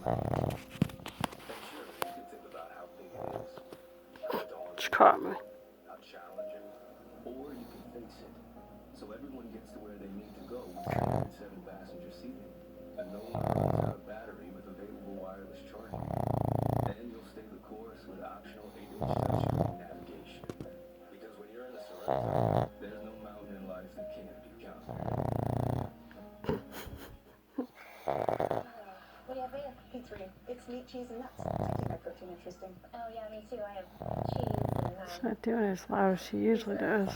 sure, you can think about how big it is. How She daunting, caught me. how challenging. Or you can face it. So everyone gets to where they need to go with standard 7-passenger seating. And no one runs out of battery with available wireless charging. And you'll stay the course with optional 8-inch touchscreen navigation. Because when you're in a Sorento, there's no mountain in life that can't be conquered. What do you have for you? Pizzeria. It's meat, cheese, and nuts. I keep my protein interesting. Oh yeah, me too. I have cheese and She's not doing it as loud as she usually does.